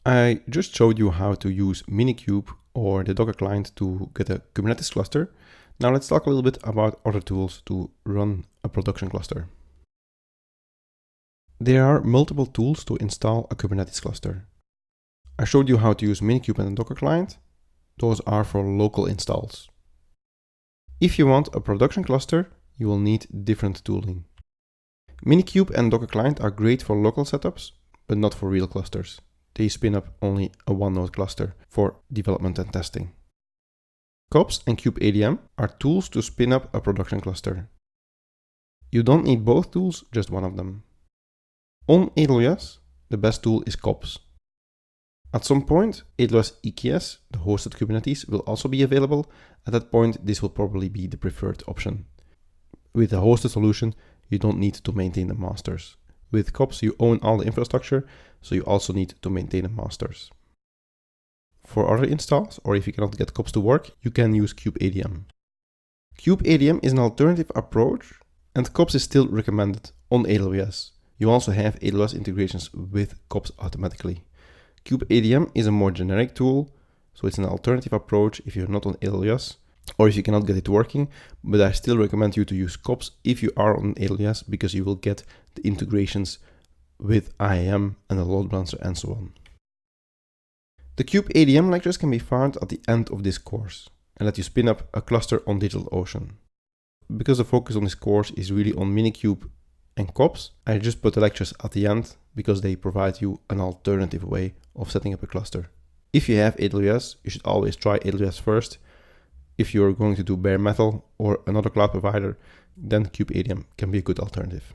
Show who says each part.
Speaker 1: I just showed you how to use Minikube or the Docker client to get a Kubernetes cluster. Now let's talk a little bit about other tools to run a production cluster. There are multiple tools to install a Kubernetes cluster. I showed you how to use Minikube and the Docker client. Those are for local installs. If you want a production cluster, you will need different tooling. Minikube and Docker client are great for local setups, but not for real clusters. They spin up only a one-node cluster for development and testing. Kops and Kubeadm are tools to spin up a production cluster. You don't need both tools, just one of them. On AWS, the best tool is Kops. At some point, AWS EKS, the hosted Kubernetes, will also be available. At that point, this will probably be the preferred option. With a hosted solution, you don't need to maintain the masters. With Kops, you own all the infrastructure, so you also need to maintain the masters. For other installs, or if you cannot get Kops to work, you can use Kubeadm. Kubeadm is an alternative approach, and Kops is still recommended on AWS. You also have AWS integrations with Kops automatically. Kubeadm is a more generic tool, so it's an alternative approach if you're not on AWS, or if you cannot get it working, but I still recommend you to use Kops if you are on AWS, because you will get the integrations with IAM and the load balancer and so on. The Kubeadm lectures can be found at the end of this course and let you spin up a cluster on DigitalOcean. Because the focus on this course is really on Minikube and Kops, I just put the lectures at the end because they provide you an alternative way of setting up a cluster. If you have AWS, you should always try AWS first. If you're going to do bare metal or another cloud provider, then Kubeadm can be a good alternative.